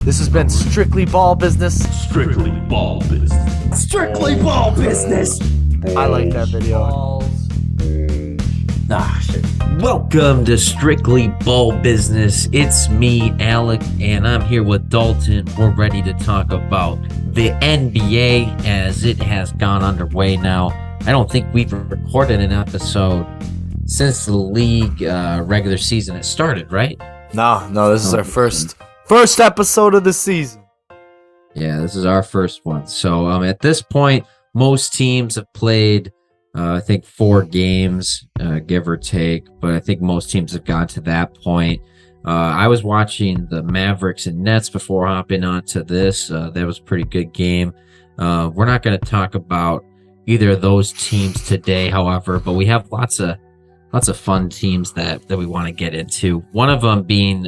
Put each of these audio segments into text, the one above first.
This has been Strictly Ball Business. Strictly ball business. Strictly ball business. I like that video. Shit. Welcome to Strictly Ball Business. It's me, Alec, and I'm here with Dalton. We're ready to talk about the NBA as it has gone underway now. I don't think we've recorded an episode since the league regular season has started, right? No, this is our first episode of the season. Yeah, this is our first one. So at this point, most teams have played I think 4 games, give or take, but I think most teams have gone to that point. I was watching the Mavericks and Nets before hopping onto this. That was a pretty good game. We're not going to talk about either of those teams today, however, but we have lots of fun teams that we want to get into. One of them being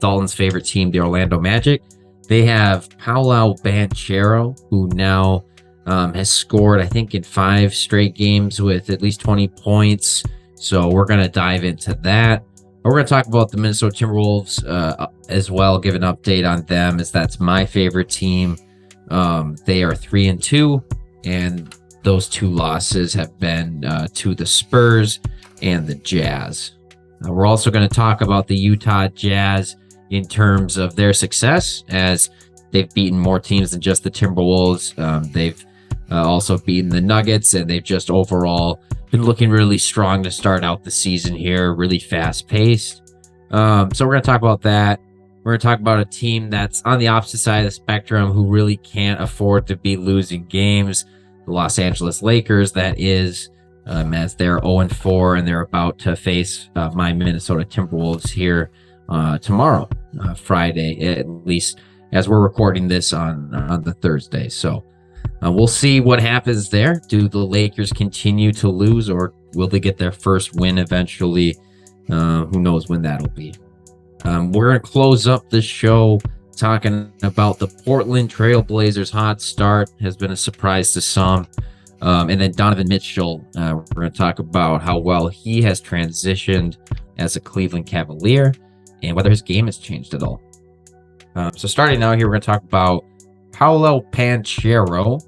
Dalton's favorite team, the Orlando Magic. They have Paolo Banchero, who now has scored, I think, in 5 straight games with at least 20 points. So we're going to dive into that. We're going to talk about the Minnesota Timberwolves as well, give an update on them, as that's my favorite team. They are 3-2, and those 2 losses have been to the Spurs and the Jazz. We're also going to talk about the Utah Jazz in terms of their success, as they've beaten more teams than just the Timberwolves. They've also beaten the Nuggets, and they've just overall been looking really strong to start out the season here, really fast-paced. So we're going to talk about that. We're going to talk about a team that's on the opposite side of the spectrum who really can't afford to be losing games, the Los Angeles Lakers, that is, as they're 0-4, and they're about to face my Minnesota Timberwolves here tomorrow, Friday, at least, as we're recording this on the Thursday. So we'll see what happens there. Do the Lakers continue to lose, or will they get their first win eventually? Who knows when that'll be. We're going to close up the show talking about the Portland Trailblazers' hot start. Has been a surprise to some. And then Donovan Mitchell, we're going to talk about how well he has transitioned as a Cleveland Cavalier and whether his game has changed at all. So starting out here, we're going to talk about Paolo Banchero,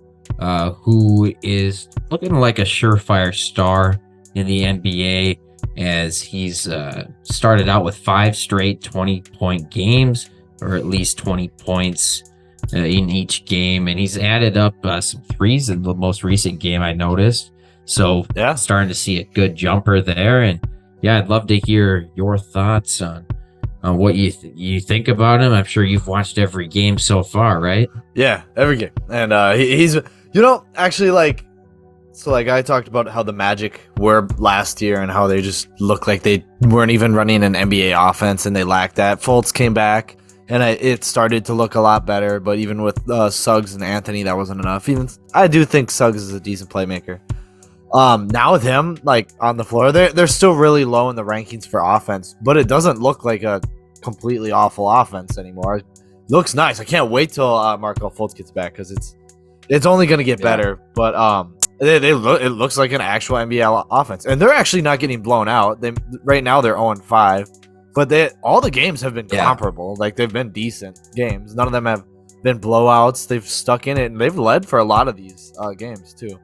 who is looking like a surefire star in the NBA, as he's started out with 5 straight 20-point games, or at least 20 points in each game, and he's added up some threes in the most recent game, I noticed. So yeah, starting to see a good jumper there. And yeah, I'd love to hear your thoughts on what you think about him. I'm sure you've watched every game so far, right? Yeah, every game. And he's, actually, I talked about how the Magic were last year and how they just looked like they weren't even running an NBA offense, and they lacked that. Fultz came back, and it started to look a lot better, but even with Suggs and Anthony, that wasn't enough. Even I do think Suggs is a decent playmaker. Now with him on the floor, they're still really low in the rankings for offense, but it doesn't look like a completely awful offense anymore. It looks nice. I can't wait till Markelle Fultz gets back, because it's only going to get better. But it looks like an actual NBA offense, and they're actually not getting blown out. Right now they're 0-5, but all the games have been comparable. Like, they've been decent games. None of them have been blowouts. They've stuck in it, and they've led for a lot of these games too.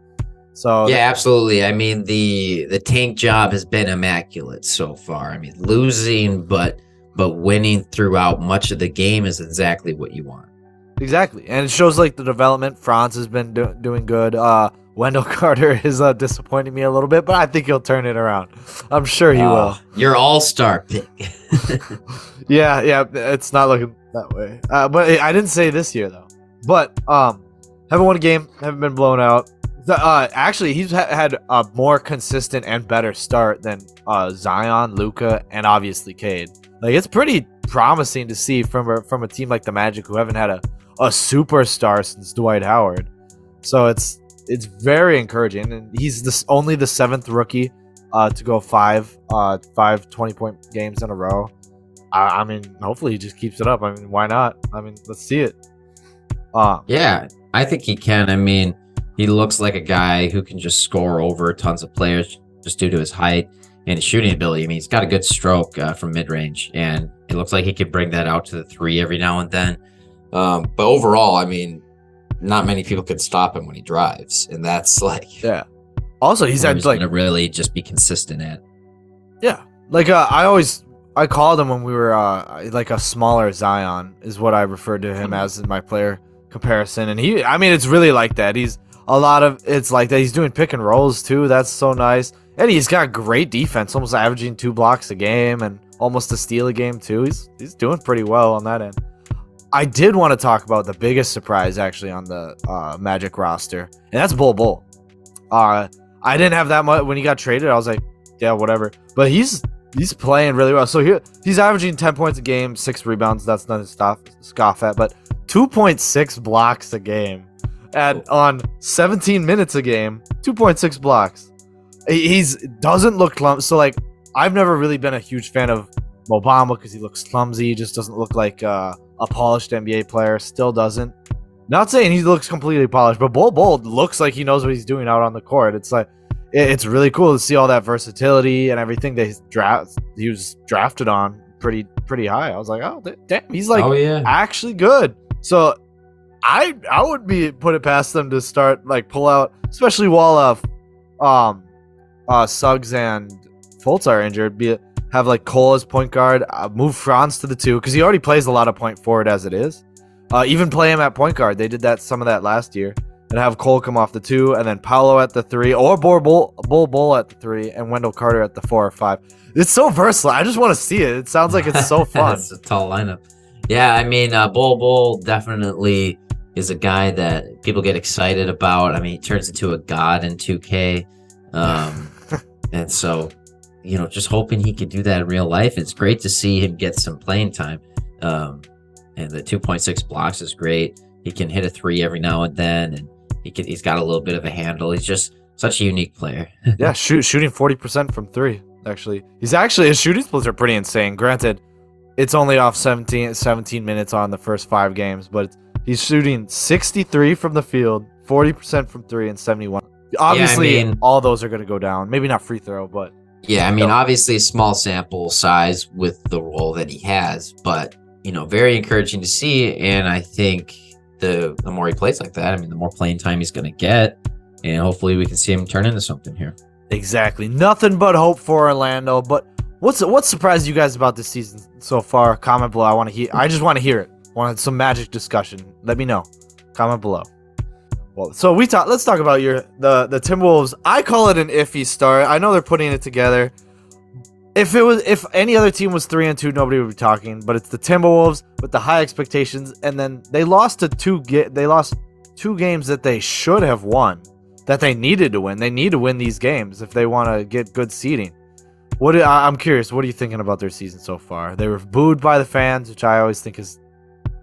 So yeah, absolutely. I mean, the tank job has been immaculate so far. I mean, losing but winning throughout much of the game is exactly what you want. Exactly, and it shows the development. Franz has been doing good. Wendell Carter is disappointing me a little bit, but I think he'll turn it around. I'm sure he will. Your all-star pick. yeah, it's not looking that way. But I didn't say this year though. But haven't won a game, haven't been blown out. Actually, he's had a more consistent and better start than Zion, Luka, and obviously Cade. It's pretty promising to see from a team like the Magic, who haven't had a superstar since Dwight Howard. So it's very encouraging, and he's only the 7th rookie to go 5 20-point games in a row. I mean, hopefully he just keeps it up. I mean, why not? I mean, let's see it. Yeah, I think he can. I mean, he looks like a guy who can just score over tons of players just due to his height and his shooting ability. I mean, he's got a good stroke from mid-range, and it looks like he could bring that out to the 3 every now and then. But overall, I mean, not many people could stop him when he drives, and that's like Yeah. Also, he's where had he's like gonna really just be consistent at. yeah, like I called him when we were like a smaller Zion is what I referred to him as in my player comparison, and it's really like that. It's like that. He's doing pick and rolls too. That's so nice, and he's got great defense, almost averaging 2 blocks a game and almost a steal a game too. He's doing pretty well on that end. I did want to talk about the biggest surprise actually on the Magic roster, and that's Bol Bol. I didn't have that much when he got traded. I was like, yeah, whatever. But he's playing really well. So he's averaging 10 points a game, 6 rebounds. That's nothing to scoff at. But 2.6 blocks a game, and on 17 minutes a game, 2.6 blocks. He's doesn't look clumsy. So like, I've never really been a huge fan of Obama because he looks clumsy. He just doesn't look like a polished NBA player. Still doesn't. Not saying he looks completely polished, but Bol looks like he knows what he's doing out on the court. It's like it's really cool to see all that versatility and everything that he was drafted on pretty high. I was like, oh damn, he's like actually good. So I would put it past them to start like pull out, especially while Suggs and Fultz are injured. Have like Cole as point guard, move Franz to the 2 because he already plays a lot of point forward as it is. Even play him at point guard. They did some of that last year. And have Cole come off the 2, and then Paolo at the 3, or Bol at the 3, and Wendell Carter at the 4 or 5. It's so versatile. I just want to see it. It sounds like it's so fun. It's a tall lineup. Yeah, I mean, Bol definitely is a guy that people get excited about. I mean, he turns into a god in 2K. And so, just hoping he could do that in real life. It's great to see him get some playing time. And the 2.6 blocks is great. He can hit a 3 every now and then, and he's got a little bit of a handle. He's just such a unique player. Yeah, shooting 40% from 3. Actually, his shooting splits are pretty insane. Granted, it's only off 17 minutes on the first 5 games, but he's shooting 63 from the field, 40% from 3, and 71. Obviously, all those are going to go down. Maybe not free throw, but yeah, I mean, obviously a small sample size with the role that he has, but very encouraging to see. And I think the more he plays like that, I mean, the more playing time he's going to get, and hopefully we can see him turn into something here. Exactly. Nothing but hope for Orlando. But what's surprised you guys about this season so far? Comment below. I just want to hear it. Want some Magic discussion? Let me know. Comment below. Well, so let's talk about the Timberwolves. I call it an iffy start. I know they're putting it together. If any other team was 3-2, nobody would be talking. But it's the Timberwolves with the high expectations, and then they lost 2 games that they should have won, that they needed to win. They need to win these games if they want to get good seeding. I'm curious. What are you thinking about their season so far? They were booed by the fans, which I always think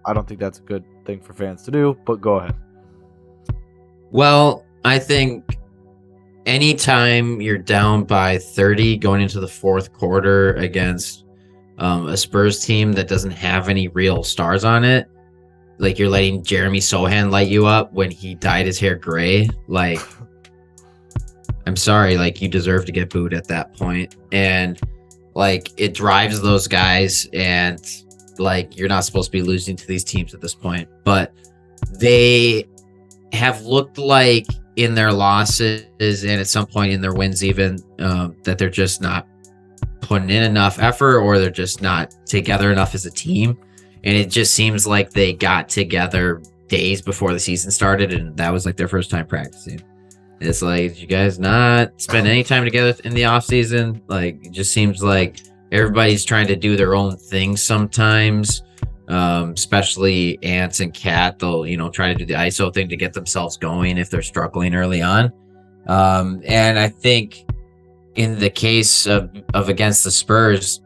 I don't think that's a good thing for fans to do. But go ahead. Well, I think anytime you're down by 30 going into the 4th quarter against a Spurs team that doesn't have any real stars on it, like you're letting Jeremy Sohan light you up when he dyed his hair gray, like I'm sorry, like you deserve to get booed at that point. And like it drives those guys, and like you're not supposed to be losing to these teams at this point, but they have looked like in their losses and at some point in their wins even that they're just not putting in enough effort, or they're just not together enough as a team. And it just seems like they got together days before the season started, and that was like their first time practicing. It's like, did you guys not spend any time together in the off season? Like, it just seems like everybody's trying to do their own thing sometimes. Especially Ants and Cat, they'll try to do the ISO thing to get themselves going if they're struggling early on. And I think in the case of against the Spurs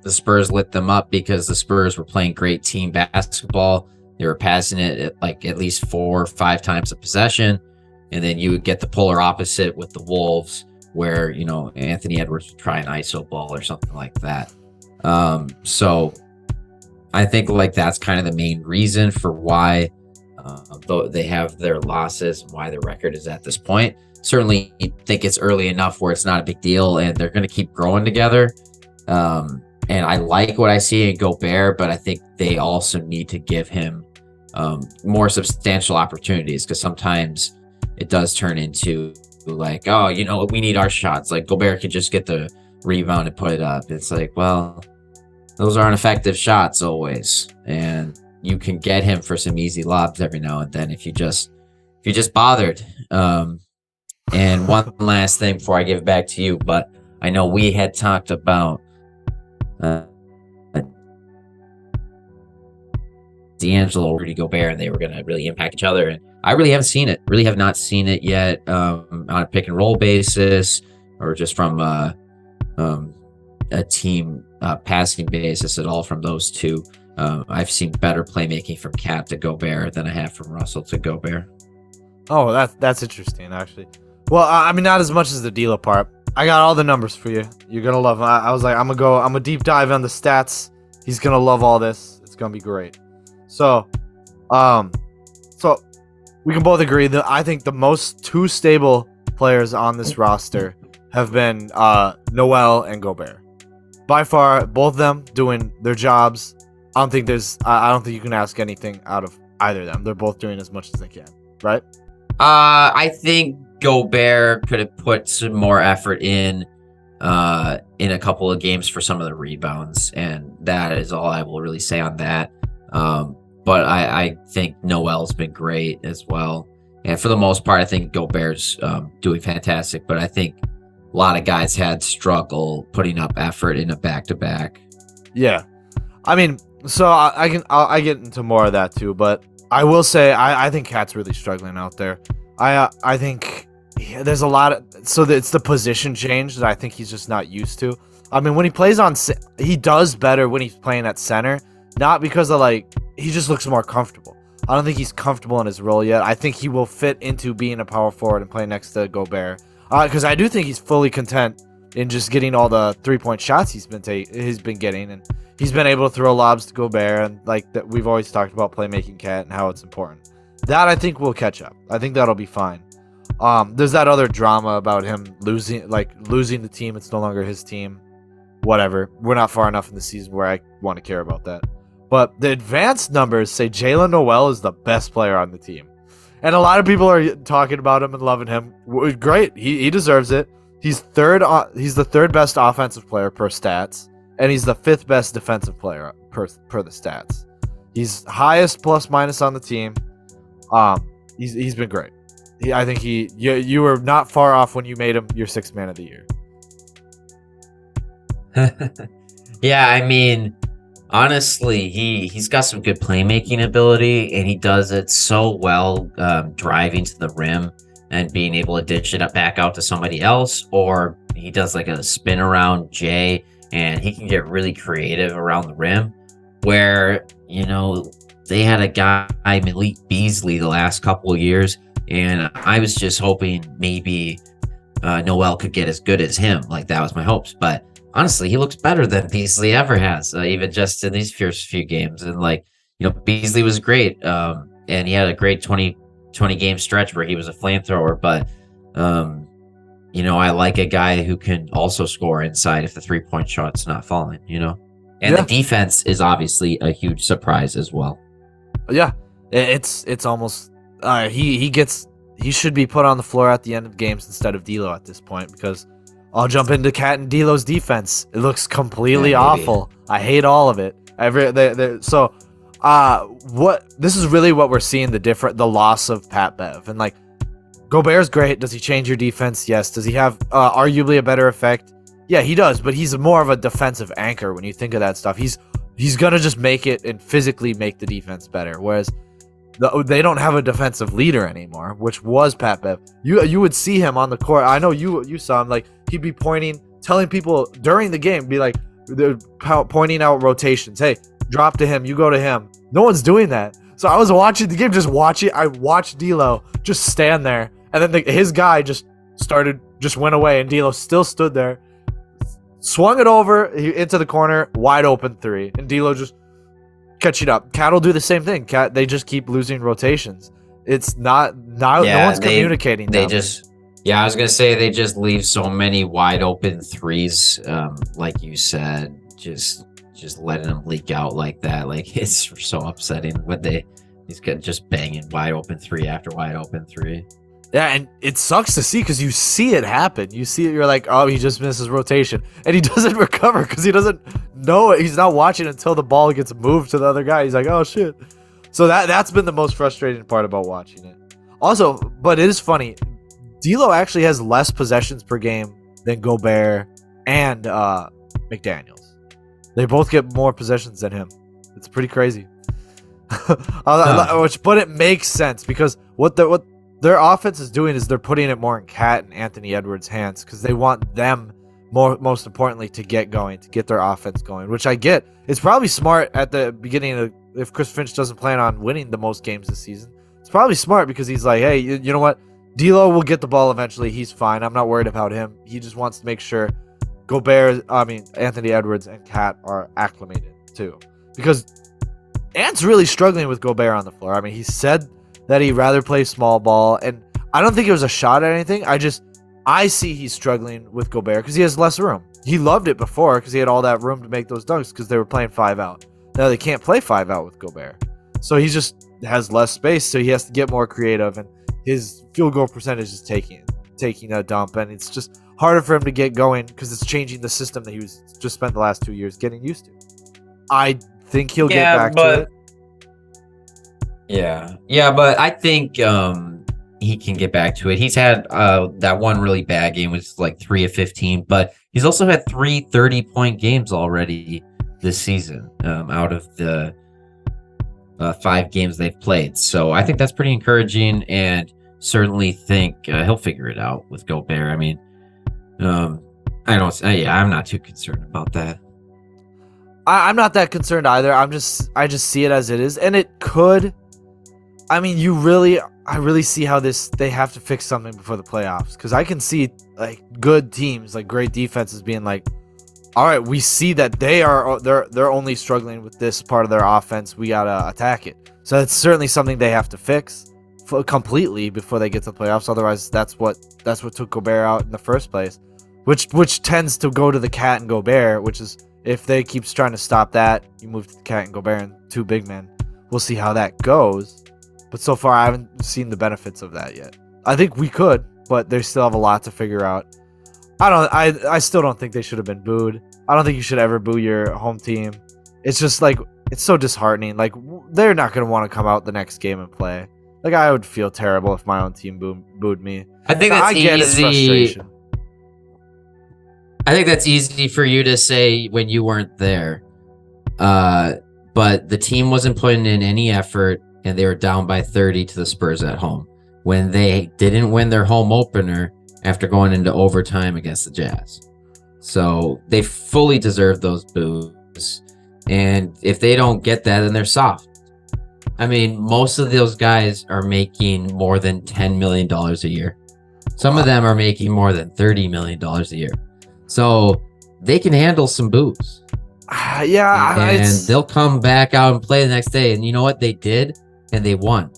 lit them up because the Spurs were playing great team basketball. They were passing it at least 4 or 5 times a possession, and then you would get the polar opposite with the Wolves, where Anthony Edwards would try an ISO ball or something like that. So I think like that's kind of the main reason for why they have their losses and why their record is at this point. Certainly think it's early enough where it's not a big deal, and they're going to keep growing together. And I like what I see in Gobert, but I think they also need to give him more substantial opportunities, because sometimes it does turn into like, oh, we need our shots. Like Gobert can just get the rebound and put it up. It's like, well, those aren't effective shots always, and you can get him for some easy lobs every now and then if you just bothered. And one last thing before I give it back to you, but I know we had talked about D'Angelo, Rudy Gobert, and they were going to really impact each other. And I really haven't seen it. Really have not seen it yet on a pick and roll basis, or just from a team passing basis at all from those two. I've seen better playmaking from Cat to Gobert than I have from Russell to Gobert. Oh, that's interesting, actually. Well, I mean, not as much as the D'Lo part. I got all the numbers for you. You're gonna love them. I was like, I'm a deep dive on the stats. He's gonna love all this. It's gonna be great. So we can both agree that I think the most two stable players on this roster have been Noel and Gobert. By far, both of them doing their jobs. I don't think you can ask anything out of either of them. They're both doing as much as they can, right? I think Gobert could have put some more effort in a couple of games for some of the rebounds, and that is all I will really say on that. But I think Noel's been great as well. And for the most part, I think Gobert's doing fantastic, but I think a lot of guys had struggle putting up effort in a back-to-back. Yeah. I mean, so I get into more of that too, but I will say I think Cat's really struggling out there. I think there's a lot of, it's the position change that I think he's just not used to. I mean, when he plays he does better when he's playing at center, not because of he just looks more comfortable. I don't think he's comfortable in his role yet. I think he will fit into being a power forward and playing next to Gobert, because I do think he's fully content in just getting all the 3-point shots he's been getting, and he's been able to throw lobs to Gobert, and that we've always talked about playmaking Cat and how it's important. That I think will catch up. I think that'll be fine. There's that other drama about him losing the team. It's no longer his team. Whatever. We're not far enough in the season where I want to care about that. But the advanced numbers say Jalen Noel is the best player on the team. And a lot of people are talking about him and loving him. Great. He deserves it. He's the third best offensive player per stats, and he's the fifth best defensive player per the stats. He's highest plus minus on the team. He's been great. I think you were not far off when you made him your sixth man of the year. Yeah, I mean, honestly, he's got some good playmaking ability, and he does it so well, driving to the rim and being able to dish it back out to somebody else, or he does like a spin around Jay, and he can get really creative around the rim, where, they had a guy, Malik Beasley, the last couple of years, and I was just hoping maybe Noel could get as good as him. Like, that was my hopes, but honestly, he looks better than Beasley ever has, even just in these first few games. And Beasley was great, and he had a great 20 game stretch where he was a flamethrower. But I like a guy who can also score inside if the 3-point shot's not falling. And the defense is obviously a huge surprise as well. Yeah, it's almost he should be put on the floor at the end of games instead of D'Lo at this point, because I'll jump into Cat and D'Lo's defense. It looks completely awful. I hate all of it. This is really what we're seeing, the loss of Pat Bev. And Gobert's great. Does he change your defense? Yes. Does he have arguably a better effect? Yeah, he does, but he's more of a defensive anchor when you think of that stuff. He's gonna just make it and physically make the defense better. Whereas they don't have a defensive leader anymore, which was Pat Bev. You would see him on the court. I know you saw him. He'd be pointing, telling people during the game, they're pointing out rotations. Hey, drop to him. You go to him. No one's doing that. So I was watching the game, I watched D'Lo just stand there, and then his guy just went away, and D'Lo still stood there, swung it over into the corner, wide open 3, and D'Lo just catching up. Cat will do the same thing. They just keep losing rotations. It's no one's communicating. I was gonna say they just leave so many wide open threes, like you said, just letting them leak out like that. It's so upsetting when He's just banging wide open three after wide open three. Yeah, and it sucks to see because you see it happen. You see it, you're like, oh, he just missed his rotation. And he doesn't recover because he doesn't know it. He's not watching until the ball gets moved to the other guy. He's like, oh, shit. So that's been the most frustrating part about watching it. Also, but it is funny. D'Lo actually has less possessions per game than Gobert and McDaniels. They both get more possessions than him. It's pretty crazy. But it makes sense because what their offense is doing is they're putting it more in Cat and Anthony Edwards' hands because they want them most importantly to get going, to get their offense going, which I get. It's probably smart at the beginning of, if Chris Finch doesn't plan on winning the most games this season. It's probably smart because he's like, hey, you know what? D'Lo will get the ball eventually. He's fine. I'm not worried about him. He just wants to make sure Anthony Edwards and Cat are acclimated too, because Ant's really struggling with Gobert on the floor. I mean, he said that he'd rather play small ball, and I don't think it was a shot at anything. I see he's struggling with Gobert because he has less room. He loved it before because he had all that room to make those dunks because they were playing 5 out. Now they can't play 5 out with Gobert, so he just has less space, so he has to get more creative, and his field goal percentage is taking a dump, and it's just harder for him to get going because it's changing the system that he was just spent the last 2 years getting used to. I think he'll get back to it. Yeah, but I think he can get back to it. He's had that one really bad game, which is like 3 of 15, but he's also had 3 30-point games already this season out of the 5 games they've played. So I think that's pretty encouraging, and certainly think he'll figure it out with Gobert. I mean, I'm not too concerned about that. I'm not that concerned either. I just see it as it is, and it could. I mean, I really see how they have to fix something before the playoffs, because I can see like good teams, like great defenses, being like, all right, we see that they're only struggling with this part of their offense. We gotta attack it. So that's certainly something they have to fix completely before they get to the playoffs. Otherwise, that's what took Gobert out in the first place, which tends to go to the Cat and Gobert, which is, if they keep trying to stop that, you move to the Cat and Gobert and 2 big men. We'll see how that goes. But so far, I haven't seen the benefits of that yet. I think we could, but they still have a lot to figure out. I still don't think they should have been booed. I don't think you should ever boo your home team. It's just like, it's so disheartening. Like, they're not going to want to come out the next game and play. Like, I would feel terrible if my own team booed me. I think that's easy. I think that's easy for you to say when you weren't there. But the team wasn't putting in any effort, and they were down by 30 to the Spurs at home when they didn't win their home opener after going into overtime against the Jazz. So they fully deserve those boos. And if they don't get that, then they're soft. I mean, most of those guys are making more than $10 million a year. Some of them are making more than $30 million a year. So they can handle some boos. And they'll come back out and play the next day. And you know what? They did, and they won.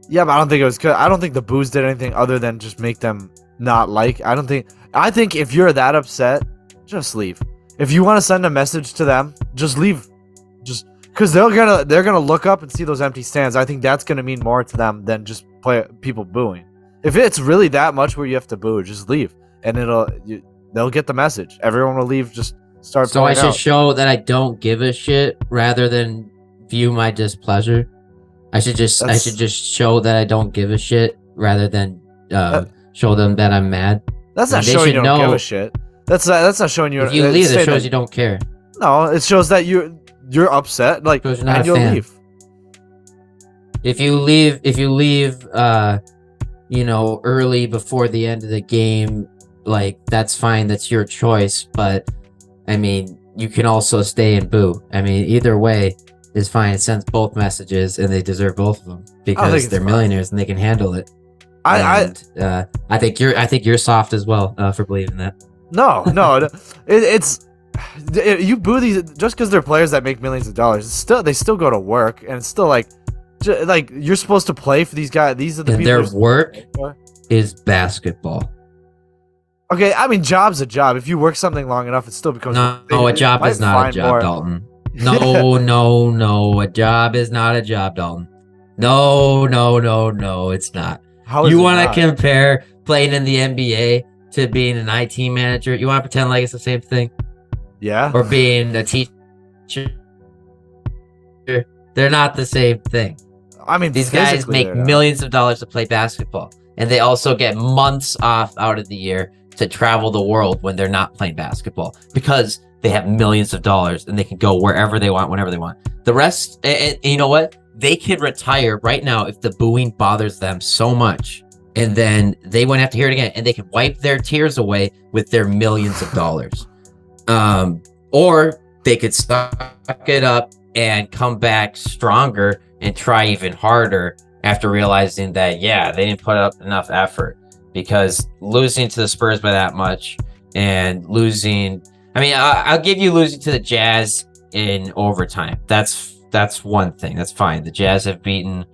Yeah, but I don't think it was good. I don't think the boos did anything other than just make them not like. I think if you're that upset, just leave. If you want to send a message to them, just leave. Just because they're gonna look up and see those empty stands. I think that's gonna mean more to them than just people booing. If it's really that much where you have to boo, just leave, and they'll get the message. Everyone will leave. Just start. So I should show that I don't give a shit rather than view my displeasure. I should just show that I don't give a shit rather than show them that I'm mad. That's not showing you don't give a shit. That's not showing you. If you leave, it shows you don't care. No, it shows that you're upset, like, and you'll leave. If you leave, early before the end of the game, like, that's fine. That's your choice. But I mean, you can also stay and boo. I mean, either way is fine. It sends both messages, and they deserve both of them because they're millionaires and they can handle it. I think you're soft as well for believing that. No, it's you boo these just because they're players that make millions of dollars. They still go to work, and it's still like you're supposed to play for these guys. These are the people. Their work is basketball. Okay, I mean, job's a job. If you work something long enough, it still becomes a job is not a job, Dalton. No, a job is not a job, Dalton. No, it's not. How is You it want not? to compare playing in the NBA to being an IT manager? You want to pretend like it's the same thing? Yeah. Or being a teacher? They're not the same thing. I mean, These guys physically make they're not. millions of dollars to play basketball, and they also get months off out of the year to travel the world when they're not playing basketball because they have millions of dollars and they can go wherever they want, whenever they want. The rest, and you know what? They could retire right now if the booing bothers them so much, and then they wouldn't have to hear it again, and they could wipe their tears away with their millions of dollars. Or they could suck it up and come back stronger and try even harder after realizing that, yeah, they didn't put up enough effort, because losing to the Spurs by that much and losing, I mean, I'll give you losing to the Jazz in overtime. That's one thing. That's fine. The Jazz have beaten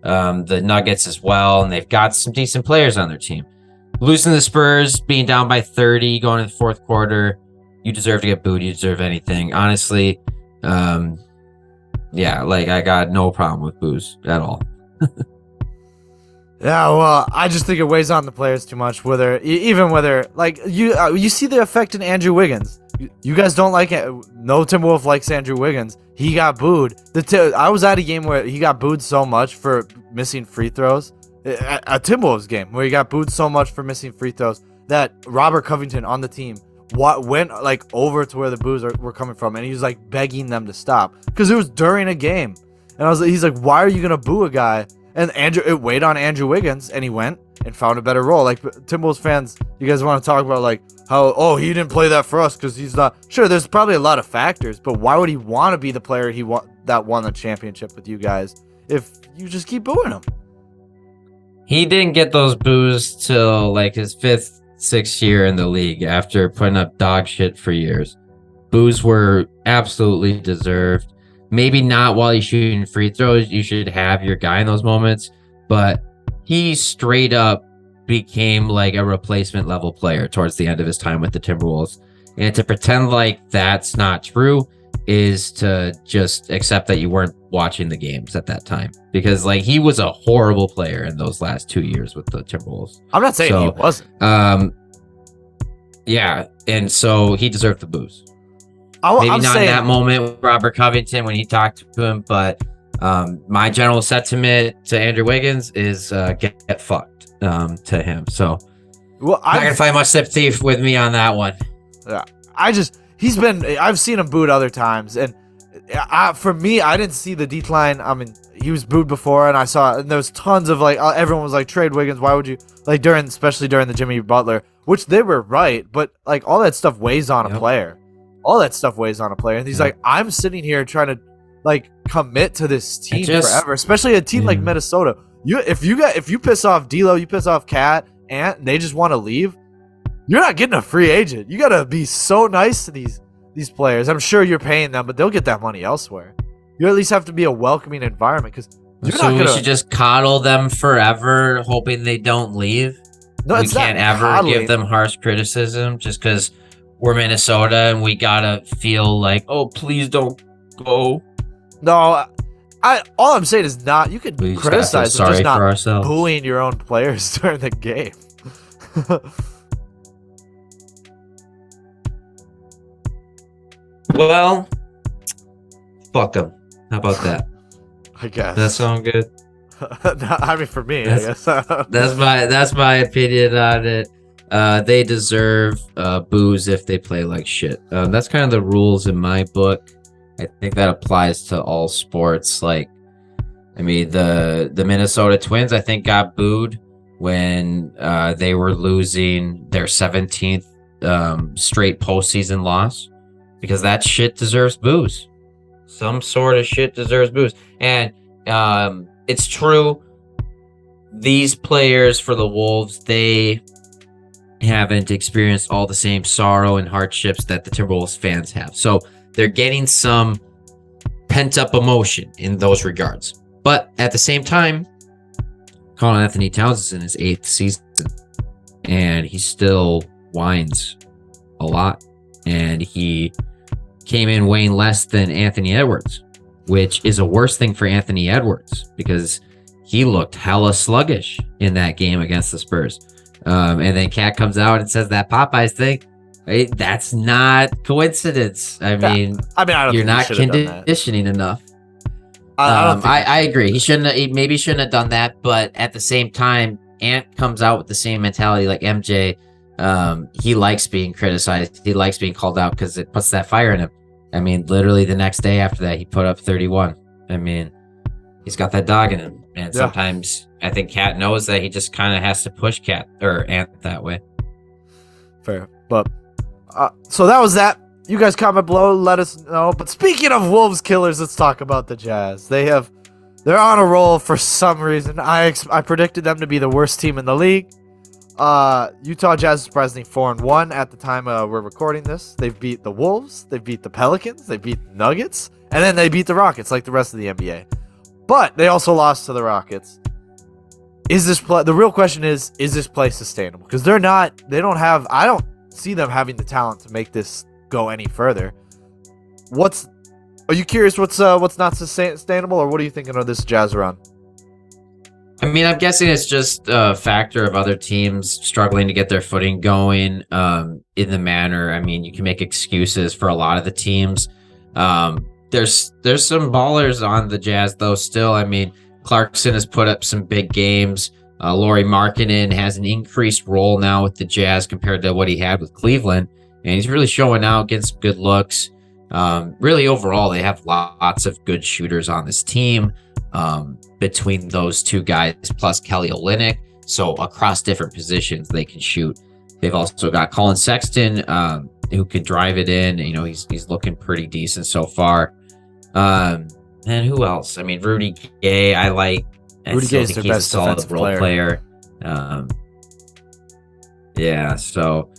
the Nuggets as well, and they've got some decent players on their team. Losing to the Spurs, being down by 30, going to the fourth quarter, you deserve to get booed. You deserve anything. Honestly, yeah, like I got no problem with boos at all. Yeah, well, I just think it weighs on the players too much. Even whether like you see the effect in Andrew Wiggins. You guys don't like it. No Timberwolf likes Andrew Wiggins. He got booed. I was at a game where he got booed so much for missing free throws. A Timberwolves game where he got booed so much for missing free throws that Robert Covington on the team went like over to where the boos were coming from, and he was like begging them to stop because it was during a game. And he's like, why are you gonna boo a guy? And it weighed on Andrew Wiggins, and he went and found a better role. Like Timberwolves fans, you guys want to talk about like how he didn't play that for us because he's not. Sure, there's probably a lot of factors, but why would he want to be the player that won the championship with you guys if you just keep booing him? He didn't get those boos till like his 5th, 6th year in the league after putting up dog shit for years. Boos were absolutely deserved. Maybe not while he's shooting free throws. You should have your guy in those moments, but he straight up became like a replacement level player towards the end of his time with the Timberwolves. And to pretend like that's not true is to just accept that you weren't watching the games at that time, because like he was a horrible player in those last 2 years with the Timberwolves. I'm not saying he wasn't. Yeah, and so he deserved the boost. Maybe I'm not saying, in that moment with Robert Covington when he talked to him, but my general sentiment to Andrew Wiggins is get fucked to him. So well, I'm not gonna find much sympathy with me on that one. I've seen him booed other times, and for me, I didn't see the decline. I mean, he was booed before, and there was tons of like everyone was like, trade Wiggins. Why would you like especially during the Jimmy Butler, which they were right, but like all that stuff weighs on a player. All that stuff weighs on a player, and he's like, I'm sitting here trying to like commit to this team forever, especially a team like Minnesota. If you piss off D'Lo, you piss off Cat, and they just want to leave, you're not getting a free agent. You gotta be so nice to these players. I'm sure you're paying them, but they'll get that money elsewhere. You at least have to be a welcoming environment, because we should just coddle them forever, hoping they don't leave. No, we can't ever give them harsh criticism just because we're Minnesota and we gotta feel like, oh, please don't go. No, all I'm saying is not. You can criticize, sorry just for not ourselves. booing your own players during the game. Well, fuck them. How about that? I guess. That sound good? No, I mean, for me, I guess. That's my opinion on it. They deserve boos if they play like shit. That's kind of the rules in my book. I think that applies to all sports. Like, I mean, the Minnesota Twins, I think, got booed when they were losing their 17th straight postseason loss, because that shit deserves boos. Some sort of shit deserves boos. And it's true. These players for the Wolves, they haven't experienced all the same sorrow and hardships that the Timberwolves fans have. So they're getting some pent-up emotion in those regards. But at the same time, Carl Anthony Towns is in his 8th season, and he still whines a lot. And he came in weighing less than Anthony Edwards. which is a worse thing for Anthony Edwards because he looked hella sluggish in that game against the Spurs. And then Cat comes out and says that Popeyes thing. Right? That's not coincidence. I mean, I don't you're think not he should've done that. conditioning enough. I don't think I agree. He maybe shouldn't have done that, but at the same time, Ant comes out with the same mentality like MJ. He likes being criticized. He likes being called out because it puts that fire in him. I mean, literally the next day after that, he put up 31. I mean, he's got that dog in him, and sometimes I think Cat knows that he just kind of has to push Cat or Ant that way. Fair, but so that was that. You guys comment below, let us know. But speaking of Wolves killers, let's talk about the Jazz. They're on a roll for some reason. I predicted them to be the worst team in the league. Utah Jazz surprisingly 4-1 at the time we're recording this. They've beat the Wolves, they beat the Pelicans, they beat the Nuggets, and then they beat the Rockets like the rest of the NBA. But they also lost to the Rockets. The real question is this play sustainable? Because I don't see them having the talent to make this go any further. Are you curious what's not sustainable, or what are you thinking of this Jazz run? I mean, I'm guessing it's just a factor of other teams struggling to get their footing going in the manner. I mean, you can make excuses for a lot of the teams. There's some ballers on the Jazz, though, still. I mean, Clarkson has put up some big games. Lauri Markkanen has an increased role now with the Jazz compared to what he had with Cleveland. And he's really showing out, getting some good looks. Really, overall, they have lots of good shooters on this team. Between those two guys plus Kelly Olynyk, so across different positions they can shoot. They've also got Colin Sexton, who could drive it in. You know, he's looking pretty decent so far. And who else? I mean, Rudy Gay, I like. Rudy Gay is their best defensive role player. Yeah, so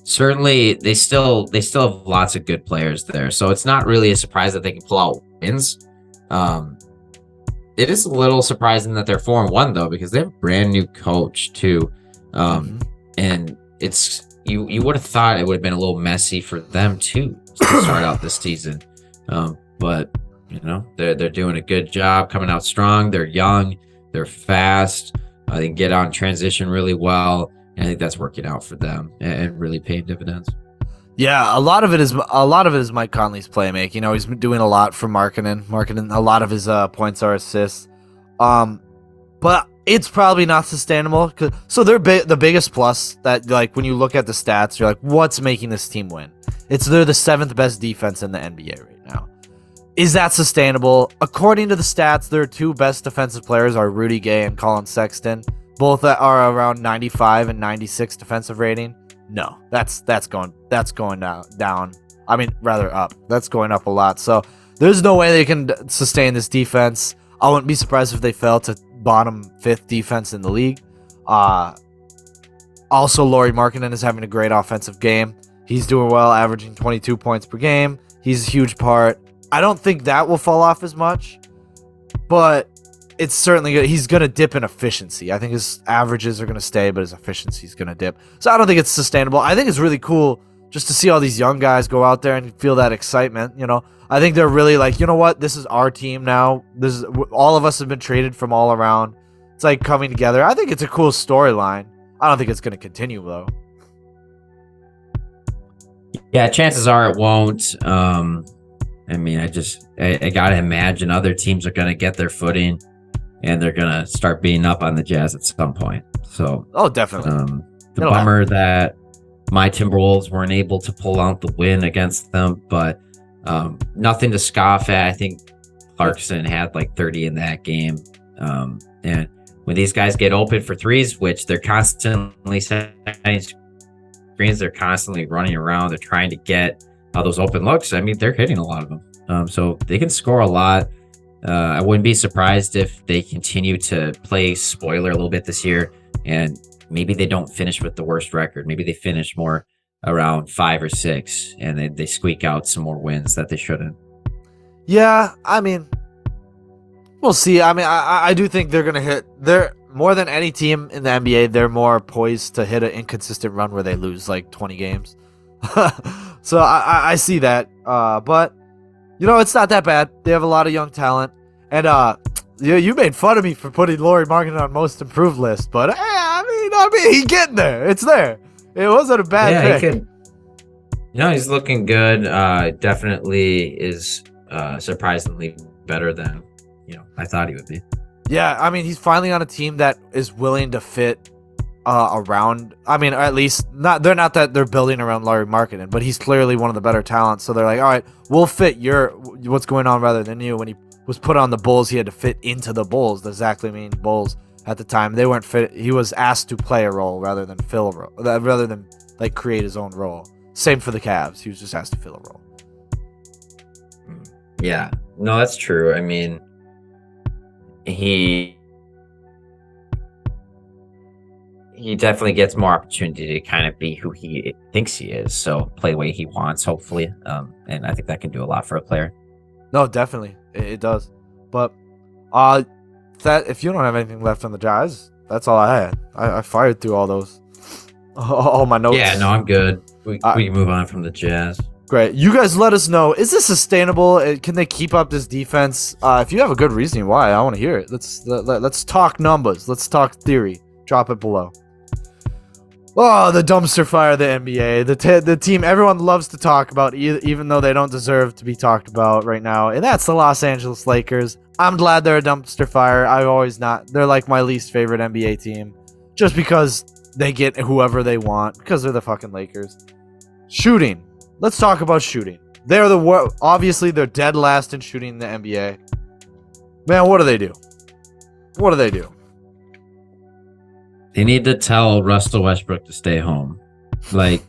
certainly they still have lots of good players there. So it's not really a surprise that they can pull out wins. It is a little surprising that they're 4-1 though, because they have a brand new coach too. And it's you would have thought it would have been a little messy for them too to start out this season. But you know, they're doing a good job coming out strong. They're young, they're fast, they can get on transition really well. And I think that's working out for them and really paying dividends. Yeah, a lot of it is Mike Conley's playmaking. You know, he's been doing a lot for Markkanen. A lot of his points are assists. But it's probably not sustainable. So they're the biggest plus that, like, when you look at the stats, you're like, what's making this team win? They're the 7th best defense in the NBA right now. Is that sustainable? According to the stats, their 2 best defensive players are Rudy Gay and Colin Sexton. Both are around 95 and 96 defensive rating. No, that's going down. I mean, rather up. That's going up a lot. So there's no way they can sustain this defense. I wouldn't be surprised if they fell to bottom 5th defense in the league. Also, Lauri Markkanen is having a great offensive game. He's doing well, averaging 22 points per game. He's a huge part. I don't think that will fall off as much, but it's certainly good. He's going to dip in efficiency. I think his averages are going to stay, but his efficiency is going to dip. So I don't think it's sustainable. I think it's really cool just to see all these young guys go out there and feel that excitement. You know, I think they're really like, you know what? This is our team now. All of us have been traded from all around. It's like coming together. I think it's a cool storyline. I don't think it's going to continue though. Yeah, chances are it won't. I mean, I got to imagine other teams are going to get their footing. And they're going to start beating up on the Jazz at some point. So, definitely. The bummer that my Timberwolves weren't able to pull out the win against them, but nothing to scoff at. I think Clarkson had like 30 in that game. And when these guys get open for threes, which they're constantly setting screens, they're constantly running around, they're trying to get those open looks. I mean, they're hitting a lot of them. So they can score a lot. I wouldn't be surprised if they continue to play spoiler a little bit this year, and maybe they don't finish with the worst record. Maybe they finish more around 5 or 6, and they squeak out some more wins that they shouldn't. Yeah, I mean, we'll see. I mean, I do think they're going to hit. They're more than any team in the NBA. They're more poised to hit an inconsistent run where they lose like 20 games. So I see that. But It's not that bad. They have a lot of young talent. And you made fun of me for putting Lauri Markkanen on most improved list, but I mean, he's getting there. It's there. It wasn't a bad pick. He could. He's looking good. Definitely is surprisingly better than I thought he would be. Yeah, I mean, he's finally on a team that is willing to fit around. I mean, or at least not. They're not that they're building around Lauri Markkanen, but he's clearly one of the better talents. So they're like, all right, we'll fit what's going on rather than you. When he was put on the Bulls, he had to fit into the Bulls, the Zach LaVine Bulls at the time. They weren't fit. He was asked to play a role rather than fill a role, rather than like create his own role. Same for the Cavs. He was just asked to fill a role. Yeah, no, that's true. I mean, he definitely gets more opportunity to kind of be who he thinks he is. So play the way he wants, hopefully. And I think that can do a lot for a player. No, definitely. It does. But that if you don't have anything left on the Jazz, that's all I had. I fired through all those. All my notes. Yeah, no, I'm good. We can move on from the Jazz. Great. You guys let us know. Is this sustainable? Can they keep up this defense? If you have a good reasoning why, I want to hear it. Let's talk numbers. Let's talk theory. Drop it below. Oh, the dumpster fire of the NBA. The team everyone loves to talk about, even though they don't deserve to be talked about right now. And that's the Los Angeles Lakers. I'm glad they're a dumpster fire. I've always not. They're like my least favorite NBA team. Just because they get whoever they want. Because they're the fucking Lakers. Shooting. Let's talk about shooting. They're obviously they're dead last in shooting in the NBA. Man, what do they do? What do they do? They need to tell Russell Westbrook to stay home. Like,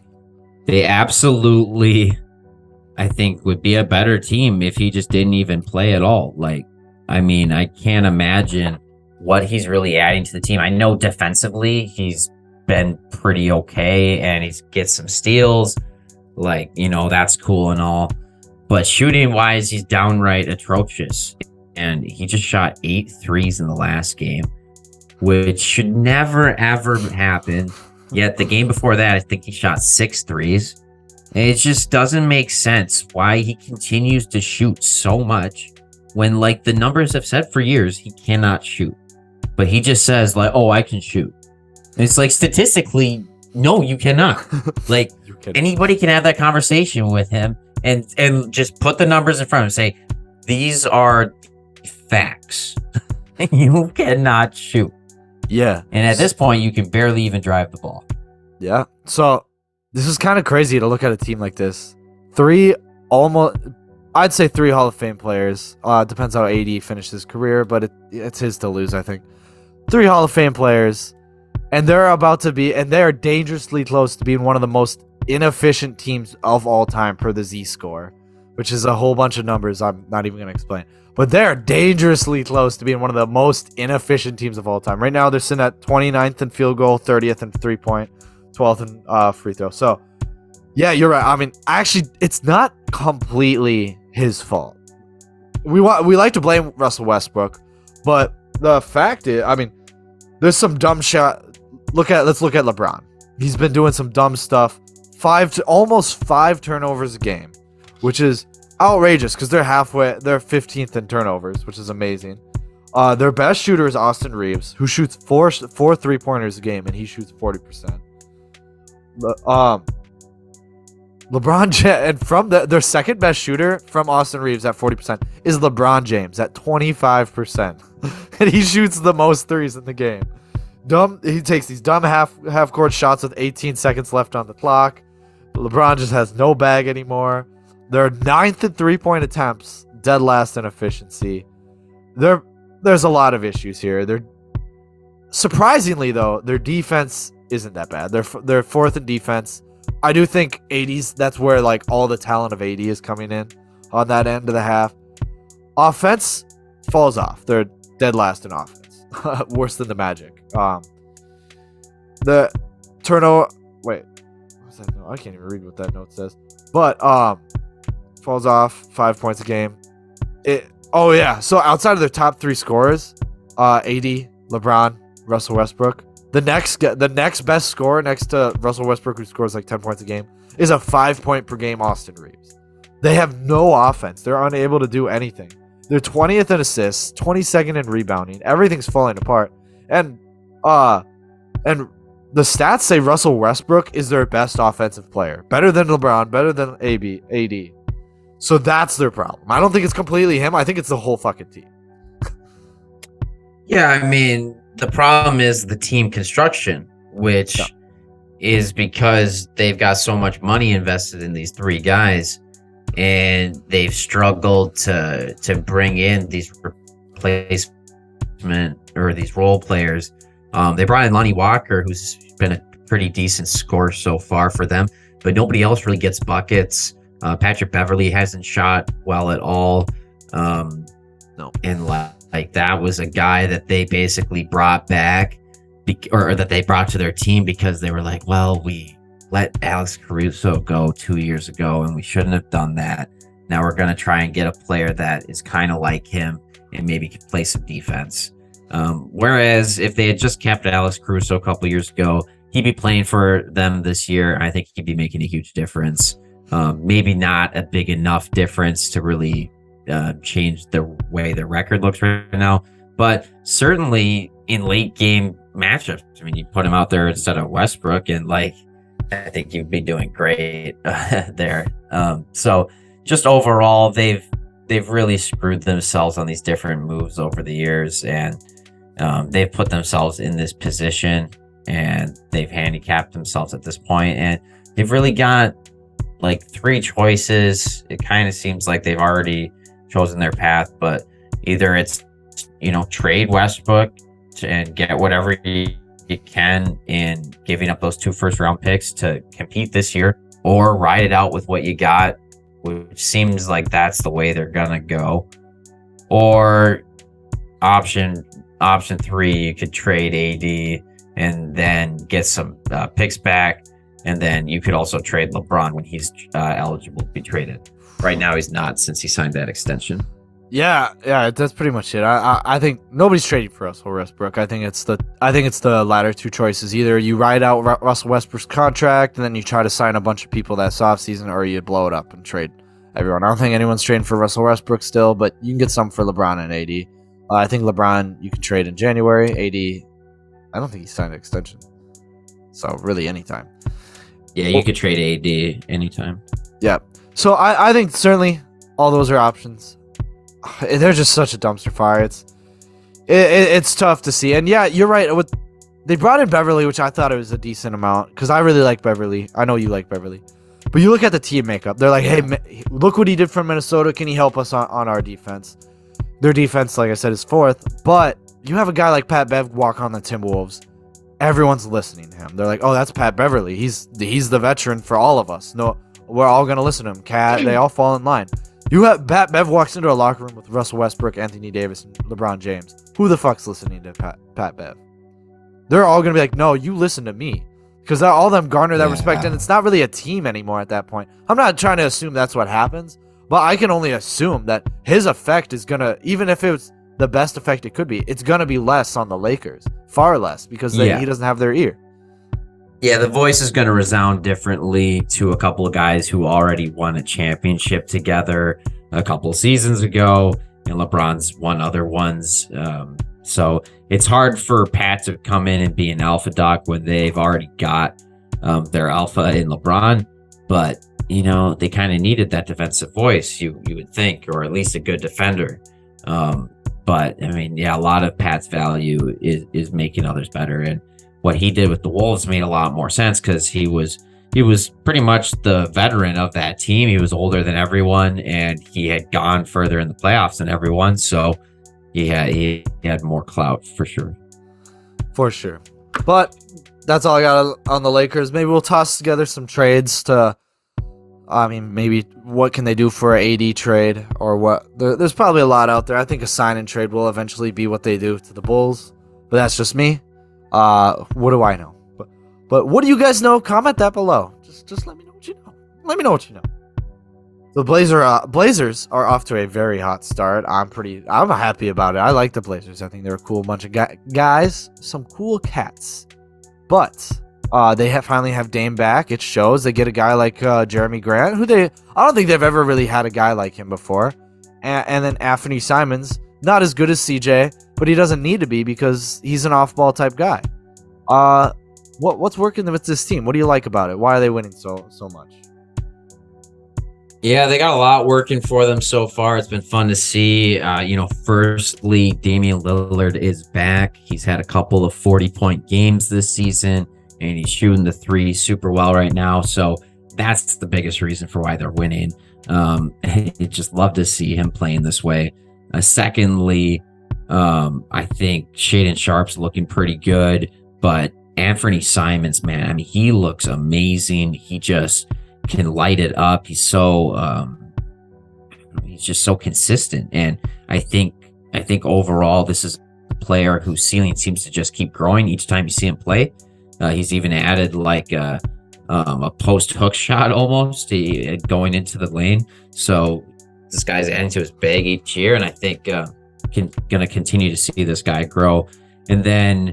they absolutely, I think, would be a better team if he just didn't even play at all. Like, I mean, I can't imagine what he's really adding to the team. I know defensively he's been pretty okay and he gets some steals. Like, that's cool and all. But shooting wise, he's downright atrocious. And he just shot 8 threes in the last game, which should never, ever happen. Yet the game before that, I think he shot 6 threes. And it just doesn't make sense why he continues to shoot so much when, like, the numbers have said for years he cannot shoot. But he just says, like, oh, I can shoot. And it's like, statistically, no, you cannot. Like, anybody can have that conversation with him and just put the numbers in front of him and say, these are facts. You cannot shoot. Yeah. And at this point, you can barely even drive the ball. Yeah. So this is kind of crazy to look at a team like this. I'd say 3 Hall of Fame players. Depends how AD finished his career, but it's his to lose, I think. 3 Hall of Fame players. And they're dangerously close to being one of the most inefficient teams of all time per the Z-score, which is a whole bunch of numbers I'm not even going to explain. But they're dangerously close to being one of the most inefficient teams of all time. Right now, they're sitting at 29th in field goal, 30th in three-point, 12th in free throw. So, yeah, you're right. I mean, actually, it's not completely his fault. We like to blame Russell Westbrook, but the fact is, I mean, there's some dumb shot. Let's look at LeBron. He's been doing some dumb stuff. Almost 5 turnovers a game, which is outrageous because they're 15th in turnovers, which is amazing. Their best shooter is Austin Reeves, who shoots four 3-pointers a game, and he shoots 40%. LeBron James, and from their second best shooter from Austin Reeves at 40% is LeBron James at 25%, and he shoots the most threes in the game. He takes these dumb half court shots with 18 seconds left on the clock. LeBron just has no bag anymore. They're 9th in 3-point attempts, dead last in efficiency. There's a lot of issues here. Surprisingly though, their defense isn't that bad. They're 4th in defense. I do think 80s. That's where like all the talent of 80 is coming in on that end of the half. Offense falls off. They're dead last in offense. Worse than the Magic. The turnover. Wait, what's that note? I can't even read what that note says. But falls off 5 points a game. Oh yeah. So outside of their top 3 scorers, AD, LeBron, Russell Westbrook, the next best scorer next to Russell Westbrook, who scores like 10 points a game, is a 5-point per game Austin Reeves. They have no offense. They're unable to do anything. They're 20th in assists, 22nd in rebounding. Everything's falling apart. And the stats say Russell Westbrook is their best offensive player. Better than LeBron, better than AD. So that's their problem. I don't think it's completely him. I think it's the whole fucking team. Yeah, I mean, the problem is the team construction, which is because they've got so much money invested in these three guys, and they've struggled to bring in these replacement or these role players. They brought in Lonnie Walker, who's been a pretty decent scorer so far for them, but nobody else really gets buckets. Patrick Beverley hasn't shot well at all. No. And like that was a guy that they basically brought back or that they brought to their team because they were like, well, we let Alex Caruso go 2 years ago and we shouldn't have done that. Now we're going to try and get a player that is kind of like him and maybe can play some defense. Whereas if they had just kept Alex Caruso a couple years ago, he'd be playing for them this year. I think he'd be making a huge difference. Maybe not a big enough difference to really change the way the record looks right now, but certainly in late game matchups, I mean, you put him out there instead of Westbrook, and like I think you'd be doing great there. So just overall, they've really screwed themselves on these different moves over the years, and they've put themselves in this position, and they've handicapped themselves at this point, and they've really got like three choices. It kind of seems like they've already chosen their path, but either it's, trade Westbrook and get whatever you can in giving up those 2 first-round picks to compete this year, or ride it out with what you got, which seems like that's the way they're gonna go. Or option 3, you could trade AD and then get some picks back, and then you could also trade LeBron when he's eligible to be traded. Right now, he's not, since he signed that extension. Yeah, that's pretty much it. I think nobody's trading for Russell Westbrook. I think it's the latter two choices. Either you ride out Russell Westbrook's contract and then you try to sign a bunch of people that's offseason, or you blow it up and trade everyone. I don't think anyone's trading for Russell Westbrook still, but you can get some for LeBron and AD. I think LeBron you can trade in January. AD, I don't think he signed an extension, so really anytime. Yeah, you could trade AD anytime. Yeah. So I think certainly all those are options. They're just such a dumpster fire. It's tough to see. And yeah, you're right. They brought in Beverly, which I thought it was a decent amount because I really like Beverly. I know you like Beverly. But you look at the team makeup. They're like, hey, look what he did for Minnesota. Can he help us on our defense? Their defense, like I said, is 4th. But you have a guy like Pat Bev walk on the Timberwolves. Everyone's listening to him. They're like, oh, that's Pat Beverly. He's the veteran for all of us. No, we're all going to listen to him. Cat, they all fall in line. You have Pat Bev walks into a locker room with Russell Westbrook, Anthony Davis, and LeBron James. Who the fuck's listening to Pat Bev? They're all going to be like, no, you listen to me. Because all of them garner that respect, and it's not really a team anymore at that point. I'm not trying to assume that's what happens, but I can only assume that his effect is going to, even if it was the best effect it could be, it's going to be less on the Lakers. Far less, because he doesn't have their ear. Yeah, the voice is going to resound differently to a couple of guys who already won a championship together a couple of seasons ago, and LeBron's won other ones. So it's hard for Pat to come in and be an alpha dog when they've already got their alpha in LeBron. But, they kind of needed that defensive voice, you would think, or at least a good defender. But, I mean, yeah, a lot of Pat's value is making others better. And what he did with the Wolves made a lot more sense because he was pretty much the veteran of that team. He was older than everyone, and he had gone further in the playoffs than everyone. So he had more clout for sure. For sure. But that's all I got on the Lakers. Maybe we'll toss together some trades to, maybe what can they do for an AD trade or what? There's probably a lot out there. I think a sign and trade will eventually be what they do to the Bulls, but that's just me. What do I know? But what do you guys know? Comment that below. Just let me know what you know. Let me know what you know. The Blazers are off to a very hot start. I'm happy about it. I like the Blazers. I think they're a cool bunch of guys, some cool cats. But Finally have Dame back. It shows. They get a guy like Jeremy Grant, I don't think they've ever really had a guy like him before. And then Anthony Simons, not as good as CJ, but he doesn't need to be because he's an off-ball type guy. What's working with this team? What do you like about it? Why are they winning so much? Yeah, they got a lot working for them so far. It's been fun to see. Firstly, Damian Lillard is back. He's had a couple of 40-point games this season, and he's shooting the three super well right now. So that's the biggest reason for why they're winning. I just love to see him playing this way. Secondly, I think Shaedon Sharp's looking pretty good, but Anthony Simons, man, I mean, he looks amazing. He just can light it up. He's just so consistent, and I think overall this is a player whose ceiling seems to just keep growing each time you see him play. He's even added like a post hook shot almost going into the lane. So this guy's adding to his bag each year, and I think gonna continue to see this guy grow. And then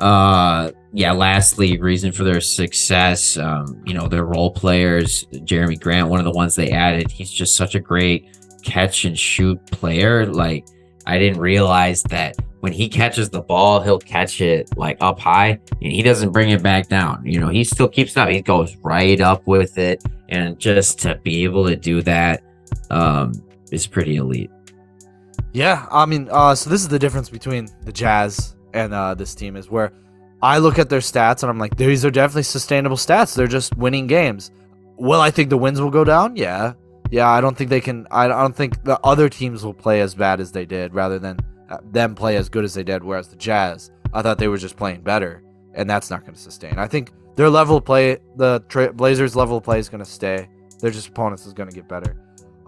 lastly, reason for their success, their role players. Jeremy Grant, one of the ones they added, he's just such a great catch and shoot player. Like, I didn't realize that when he catches the ball, he'll catch it like up high and he doesn't bring it back down. He still keeps it up. He goes right up with it. And just to be able to do that is pretty elite. Yeah, I mean, so this is the difference between the Jazz and this team, is where I look at their stats and I'm like, these are definitely sustainable stats. They're just winning games. Well, I think the wins will go down. Yeah. I don't think they can. I don't think the other teams will play as bad as they did, rather than them play as good as they did. Whereas the Jazz, I thought they were just playing better, and that's not going to sustain. I think their level of play, the Blazers' level of play, is going to stay. Their just opponents is going to get better.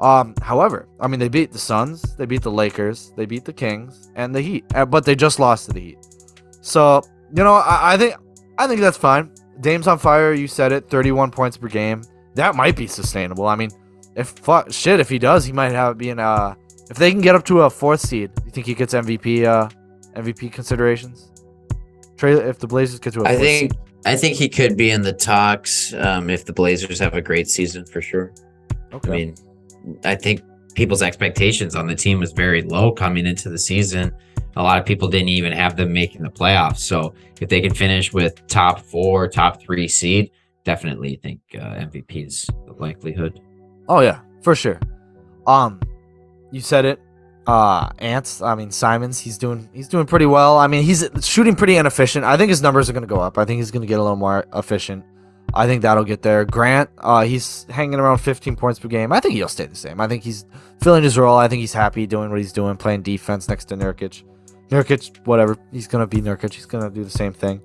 However, I mean, they beat the Suns, they beat the Lakers, they beat the Kings, and the Heat, but they just lost to the Heat. So, I think that's fine. Dame's on fire. You said it. 31 points per game. That might be sustainable. I mean, if he does, he might have been. If they can get up to a 4th seed, you think he gets MVP considerations? If the Blazers get to a 4th seed. I think he could be in the talks if the Blazers have a great season for sure. Okay. I mean, I think people's expectations on the team was very low coming into the season. A lot of people didn't even have them making the playoffs. So if they can finish with top 4, top 3 seed, definitely think MVP is the likelihood. Oh yeah, for sure. You said it. Simons, he's doing pretty well. I mean, he's shooting pretty inefficient. I think his numbers are going to go up. I think he's going to get a little more efficient. I think that'll get there. Grant, he's hanging around 15 points per game. I think he'll stay the same. I think he's filling his role. I think he's happy doing what he's doing, playing defense next to Nurkic. Nurkic, whatever. He's going to be Nurkic. He's going to do the same thing.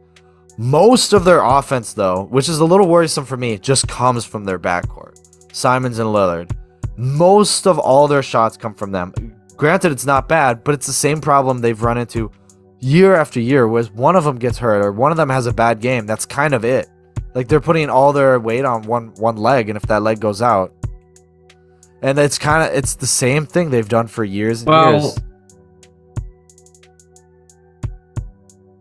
Most of their offense, though, which is a little worrisome for me, just comes from their backcourt. Simons and Lillard. Most of all their shots come from them. Granted, it's not bad, but it's the same problem they've run into year after year, where one of them gets hurt or one of them has a bad game. That's kind of it. Like, they're putting all their weight on one leg, and if that leg goes out, and it's the same thing they've done for years and years.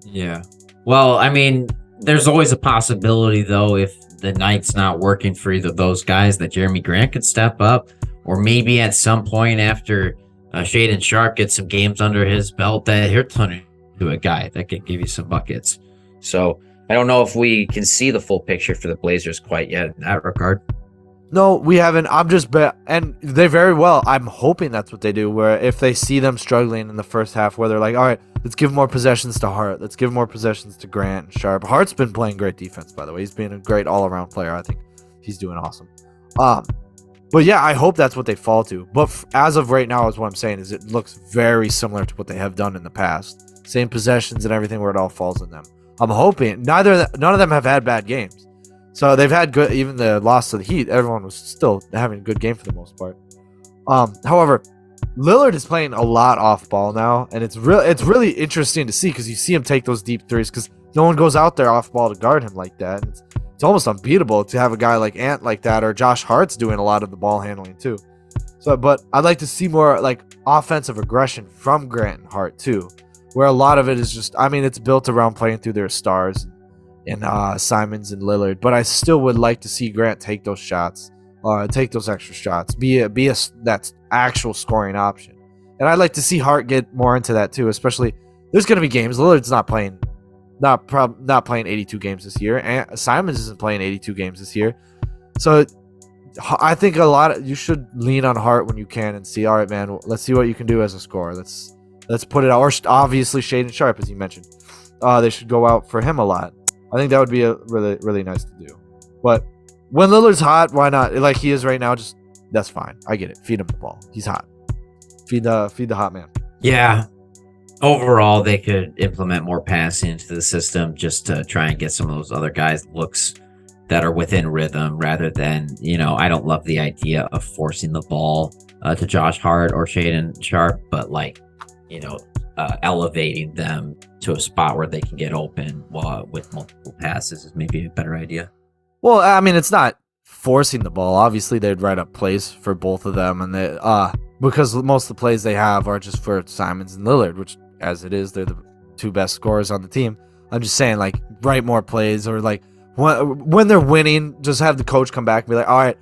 Yeah. Well, I mean, there's always a possibility, though, if the night's not working for either of those guys, that Jeremy Grant could step up, or maybe at some point after Shaedon Sharp gets some games under his belt, that he'll turn into a guy that can give you some buckets. So I don't know if we can see the full picture for the Blazers quite yet in that regard. No, we haven't. And they very well. I'm hoping that's what they do, where if they see them struggling in the first half, where they're like, all right, let's give more possessions to Hart. Let's give more possessions to Grant and Sharp. Hart's been playing great defense, by the way. He's been a great all-around player. I think he's doing awesome. But yeah, I hope that's what they fall to. But as of right now, is what I'm saying, is it looks very similar to what they have done in the past. Same possessions and everything, where it all falls in them. I'm hoping none of them have had bad games. So they've had good, even the loss to the Heat, everyone was still having a good game for the most part. However, Lillard is playing a lot off ball now, and it's really interesting to see, because you see him take those deep threes, because no one goes out there off ball to guard him like that. And it's almost unbeatable to have a guy like Ant like that, or Josh Hart's doing a lot of the ball handling too. So, but I'd like to see more like offensive aggression from Grant and Hart too, where a lot of it is just, I mean, it's built around playing through their stars. Simons and Lillard, but I still would like to see Grant take those shots, take those extra shots, be that actual scoring option. And I'd like to see Hart get more into that too, especially there's going to be games. Lillard's not playing 82 games this year, and Simons isn't playing 82 games this year. So I think you should lean on Hart when you can and see, all right, man, let's see what you can do as a scorer. Let's put it out. Or obviously Shaden Sharp, as you mentioned. They should go out for him a lot. I think that would be a really, really nice to do. But when Lillard's hot, why not? Like he is right now, just that's fine. I get it. Feed him the ball. He's hot. Feed the hot man. Yeah. Overall, they could implement more passing into the system just to try and get some of those other guys looks that are within rhythm rather than, I don't love the idea of forcing the ball to Josh Hart or Shaden Sharp, but elevating them to a spot where they can get open with multiple passes is maybe a better idea. Well, I mean, it's not forcing the ball. Obviously, they'd write up plays for both of them, and they because most of the plays they have are just for Simons and Lillard, which, as it is, they're the two best scorers on the team. I'm just saying, like, write more plays, or like when they're winning, just have the coach come back and be like, all right,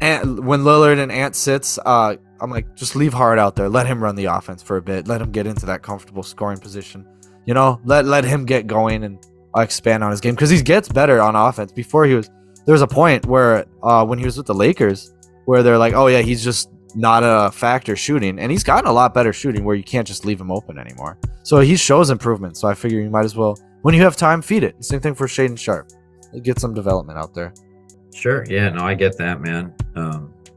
and when Lillard and Ant sits, I'm like, just leave Hart out there. Let him run the offense for a bit. Let him get into that comfortable scoring position. Let him get going and expand on his game, because he gets better on offense. Before there was a point where when he was with the Lakers where they're like, oh yeah, he's just not a factor shooting, and he's gotten a lot better shooting where you can't just leave him open anymore. So he shows improvement. So I figure you might as well, when you have time, feed it. Same thing for Shaden Sharp. Get some development out there. Sure. Yeah, no, I get that, man.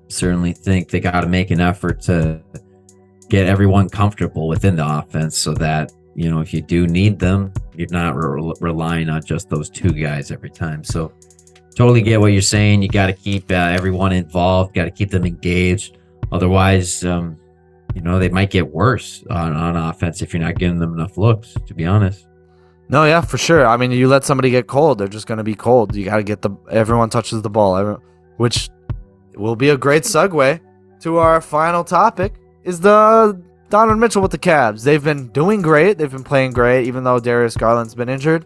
Certainly think they got to make an effort to get everyone comfortable within the offense so that, if you do need them, you're not relying on just those two guys every time. So totally get what you're saying. You got to keep everyone involved, got to keep them engaged. Otherwise, they might get worse on offense if you're not giving them enough looks, to be honest. No, yeah, for sure. I mean, you let somebody get cold, they're just going to be cold. You got to get everyone touches the ball, which will be a great segue to our final topic, is the Donovan Mitchell with the Cavs. They've been doing great. They've been playing great, even though Darius Garland's been injured.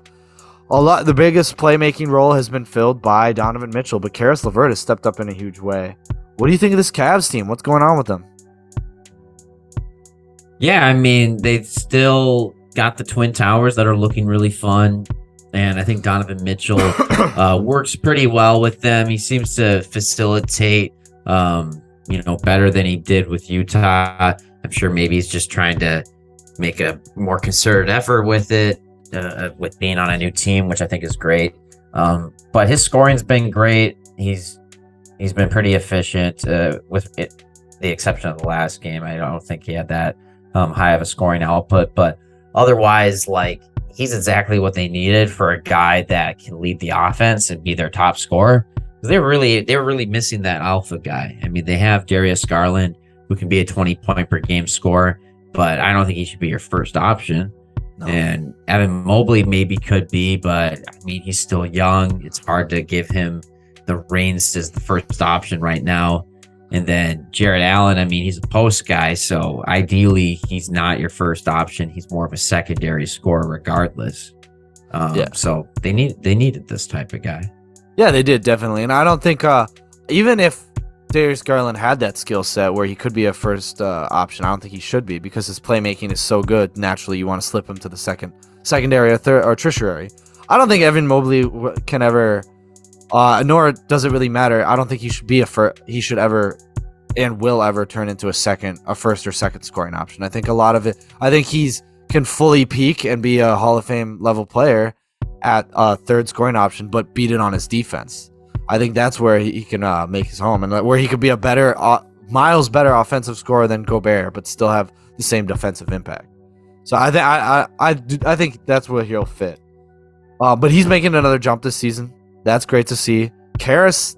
The biggest playmaking role has been filled by Donovan Mitchell, but Karis LeVert has stepped up in a huge way. What do you think of this Cavs team? What's going on with them? Yeah, I mean, they've still got the Twin Towers that are looking really fun. And I think Donovan Mitchell works pretty well with them. He seems to facilitate, better than he did with Utah. I'm sure maybe he's just trying to make a more concerted effort with it, with being on a new team, which I think is great. But his scoring's been great. He's been pretty efficient, with it, the exception of the last game. I don't think he had that high of a scoring output, but otherwise, he's exactly what they needed for a guy that can lead the offense and be their top scorer. They were really missing that alpha guy. I mean, they have Darius Garland, who can be a 20-point per game scorer, but I don't think he should be your first option. No. And Evan Mobley maybe could be, but I mean, he's still young. It's hard to give him the reins as the first option right now. And then Jared Allen, I mean, he's a post guy, so ideally he's not your first option. He's more of a secondary scorer regardless. So they needed this type of guy. Yeah, they did, definitely. And I don't think even if Darius Garland had that skill set where he could be a first option, I don't think he should be, because his playmaking is so good. Naturally, you want to slip him to the secondary or third or tertiary. I don't think Evan Mobley can ever, nor does it really matter. I don't think he should be he should ever and will ever turn into a first or second scoring option. I think a lot of it, I think can fully peak and be a Hall of Fame level player at a third scoring option, but beat it on his defense. I think that's where he can make his home, and where he could be a miles better offensive scorer than Gobert, but still have the same defensive impact. So I think that's where he'll fit. But he's making another jump this season. That's great to see. Karis,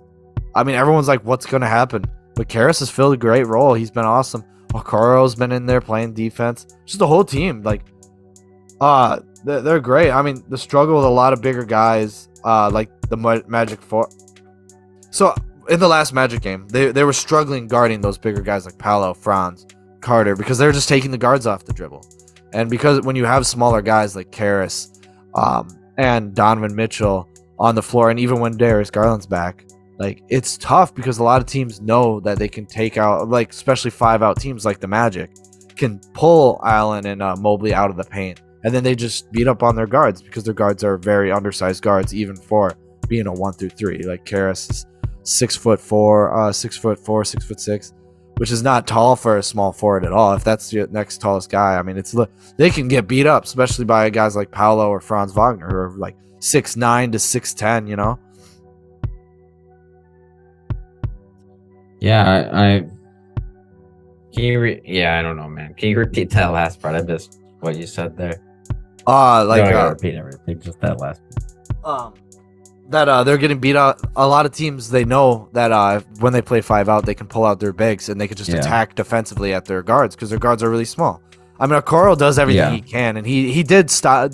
I mean, everyone's like, what's going to happen? But Karis has filled a great role. He's been awesome. Okoro's been in there playing defense. Just the whole team, they're great. I mean, the struggle with a lot of bigger guys, like the Magic 4. So in the last Magic game, they were struggling guarding those bigger guys like Paolo, Franz, Carter, because they're just taking the guards off the dribble. And because when you have smaller guys like Karis, and Donovan Mitchell on the floor, and even when Darius Garland's back, like it's tough because a lot of teams know that they can take out, like especially 5-out teams like the Magic, can pull Allen and Mobley out of the paint, and then they just beat up on their guards because their guards are very undersized guards, even for being a 1 through 3. Like Karras is 6'4", 6'6", which is not tall for a small forward at all. If that's your next tallest guy, I mean, they can get beat up, especially by guys like Paolo or Franz Wagner, who are like 6'9" to 6'10", you know? Yeah, I don't know, man. Can you repeat that last part? I missed what you said there. Like, you don't gotta repeat everything, just that last part. That they're getting beat out. A lot of teams, they know that when they play 5-out, they can pull out their bigs and they can just attack defensively at their guards because their guards are really small. I mean, Okoro does everything he can, and he did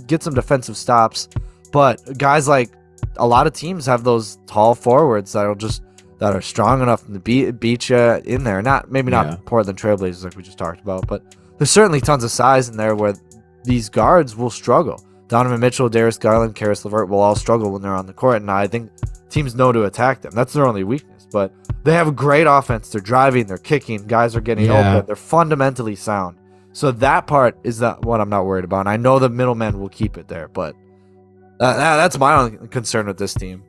get some defensive stops, but guys like a lot of teams have those tall forwards that are strong enough to beat you in there. Not Portland Trailblazers like we just talked about, but there's certainly tons of size in there where these guards will struggle. Donovan Mitchell, Darius Garland, Karis LeVert will all struggle when they're on the court, and I think teams know to attack them. That's their only weakness, but they have a great offense. They're driving, they're kicking, guys are getting open. They're fundamentally sound. So that part is what I'm not worried about. And I know the middlemen will keep it there, but that's my only concern with this team.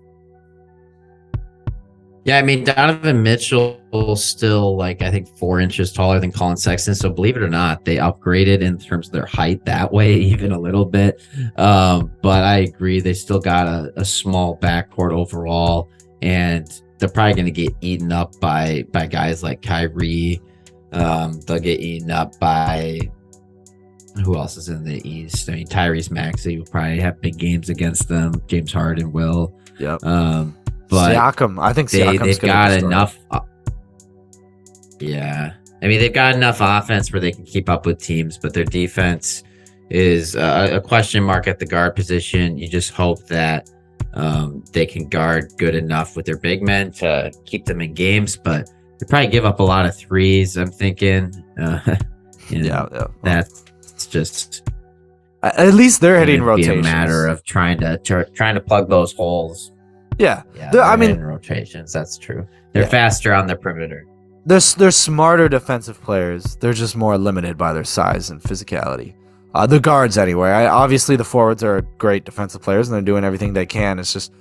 Yeah, I mean, Donovan Mitchell still, like, I think 4 inches taller than Colin Sexton. So believe it or not, they upgraded in terms of their height that way, even a little bit. But I agree, they still got a small backcourt overall, and they're probably going to get eaten up by guys like Kyrie. They'll get eaten up by who else is in the East? I mean, Tyrese Maxey will probably have big games against them. James Harden will. Yep. But Siakam, I think they've got enough. Yeah, I mean, they've got enough offense where they can keep up with teams, but their defense is a question mark at the guard position. You just hope that they can guard good enough with their big men to keep them in games, but they probably give up a lot of threes. I'm thinking, that's just at least they're hitting rotations. Be a matter of trying to plug those holes. Yeah, I mean, rotations. That's true. They're faster on the perimeter. They're smarter defensive players. They're just more limited by their size and physicality. The guards, anyway. Obviously, the forwards are great defensive players, and they're doing everything they can. It's just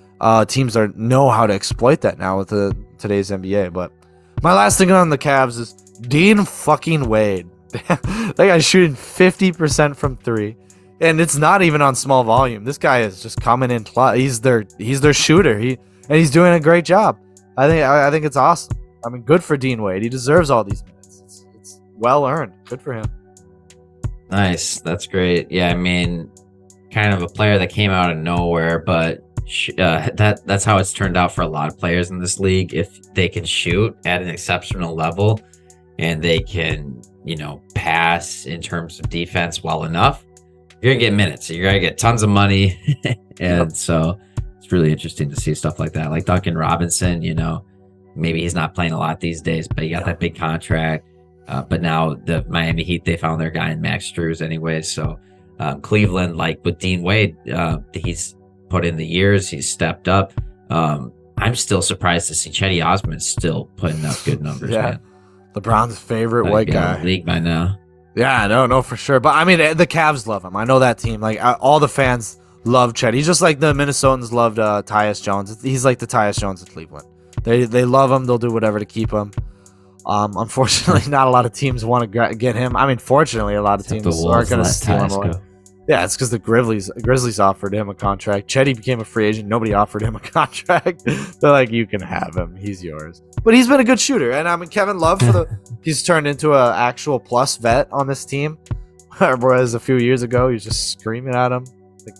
teams know how to exploit that now with today's NBA. But my last thing on the Cavs is Dean fucking Wade. That guy's shooting 50% from 3. And it's not even on small volume. This guy is just coming in. He's their shooter. He's doing a great job. I think it's awesome. I mean, good for Dean Wade. He deserves all these minutes. It's well earned. Good for him. Nice. That's great. Yeah, I mean, kind of a player that came out of nowhere, but that's how it's turned out for a lot of players in this league. If they can shoot at an exceptional level and they can, pass in terms of defense well enough, you're gonna get minutes. You're gonna get tons of money, and so it's really interesting to see stuff like that. Like Duncan Robinson, maybe he's not playing a lot these days, but he got that big contract. But now the Miami Heat, they found their guy in Max Strus anyway. So Cleveland, like with Dean Wade, he's put in the years, he's stepped up. I'm still surprised to see Chetty Osman still putting up good numbers. Man. LeBron's favorite white guy. In the league by now. Yeah, no, for sure. But I mean, the Cavs love him. I know that team. Like all the fans love Chet. He's just like the Minnesotans loved Tyus Jones. He's like the Tyus Jones of Cleveland. They love him. They'll do whatever to keep him. Unfortunately, not a lot of teams want to get him. I mean, fortunately, a lot of teams aren't going to steal him away. Yeah, it's because the Grizzlies offered him a contract. Chetty became a free agent. Nobody offered him a contract. They're like, you can have him. He's yours. But he's been a good shooter. And I mean, Kevin Love, he's turned into an actual plus vet on this team. Whereas a few years ago, he was just screaming at him, like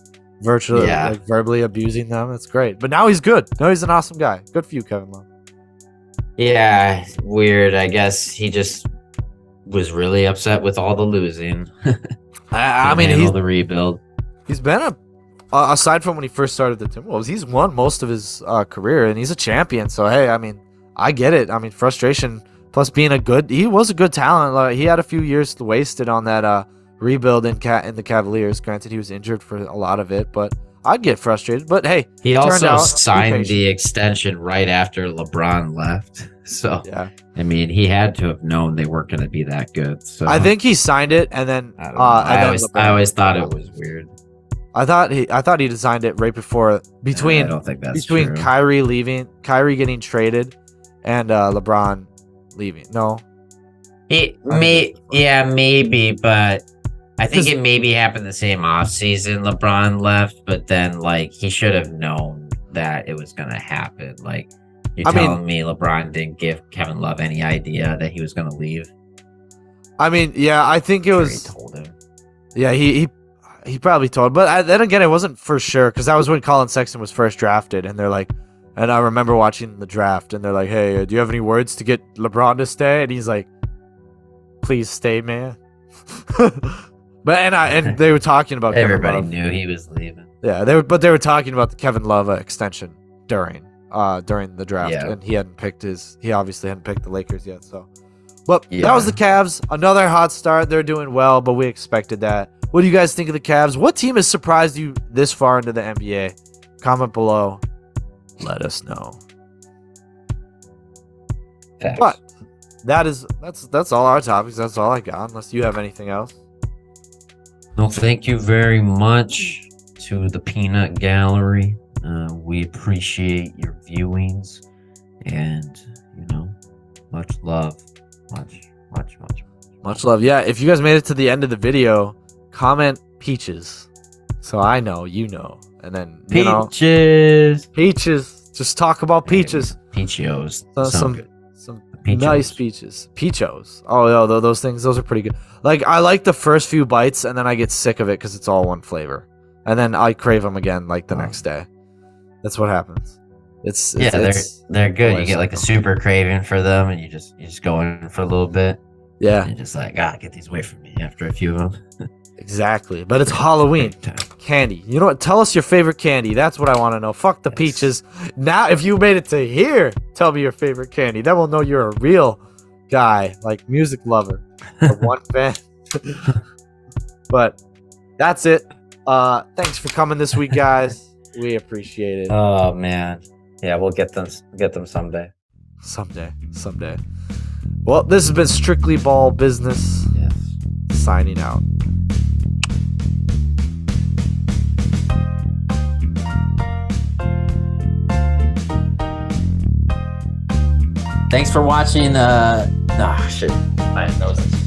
verbally abusing them. That's great. But now he's good. Now he's an awesome guy. Good for you, Kevin Love. Yeah, weird. I guess he just was really upset with all the losing. I mean, he's the rebuild. He's been aside from when he first started the Timberwolves, he's won most of his career, and he's a champion. So hey, I mean, I get it. I mean, frustration plus being he was a good talent. Like, he had a few years wasted on that rebuild in the Cavaliers. Granted, he was injured for a lot of it, but I'd get frustrated. But hey, He turned also out, be signed patient. the extension right after LeBron left. So Yeah, I mean, he had to have known they weren't going to be that good. So I think he signed it, and then I don't know. I LeBron. always thought it was weird. I thought he designed it right before I don't think that's true. Kyrie getting traded, and LeBron leaving. No, Maybe, but I think Because- it maybe happened the same off season. LeBron left, but then like he should have known that it was gonna happen. Like you're telling me LeBron didn't give Kevin Love any idea that he was gonna leave? I mean, yeah, I think it Sure, was. he told him. Yeah, he probably told, but then again, it wasn't for sure because that was when Colin Sexton was first drafted, and they're like, and I remember watching the draft, and they're like, "Hey, do you have any words to get LeBron to stay?" And he's like, "Please stay, man." But and they were talking about Everybody Kevin Love. knew he was leaving. Yeah, they were talking about the Kevin Love extension during the draft, Yeah. and he obviously hadn't picked the Lakers yet. So, but Yeah. that was the Cavs. Another hot start. They're doing well, but we expected that. What do you guys think of the Cavs? What team has surprised you this far into the NBA? Comment below. Let us know. Facts. But that's all our topics. That's all I got. Unless you have anything else. Well, thank you very much to the Peanut Gallery. We appreciate your viewings, and much love, Much love. Yeah, if you guys made it to the end of the video, comment peaches, so I know you know, and then peaches. peaches. Just talk about peaches. Peachios. Some good. Peachos. Nice peaches. Peachos. Oh, yeah, those things. Those are pretty good. Like I like the first few bites, and then I get sick of it because it's all one flavor, and then I crave them again like the next day. That's what happens. They're good. You get like a super craving for them, and you just go in for a little bit. Yeah, And you're just like, get these away from me after a few of them. exactly. But it's Halloween Big time. candy. You know what? Tell us your favorite candy. That's what I want to know. Fuck the Yes. peaches. Now, if you made it to here, tell me your favorite candy. Then we'll know you're a real guy, like music lover, or one fan. But that's it. Thanks for coming this week, guys. We appreciate it. Oh man, yeah, we'll get them someday. Someday. Well, this has been Strictly Ball Business. Yes. Signing out. Thanks for watching. Shit. My nose is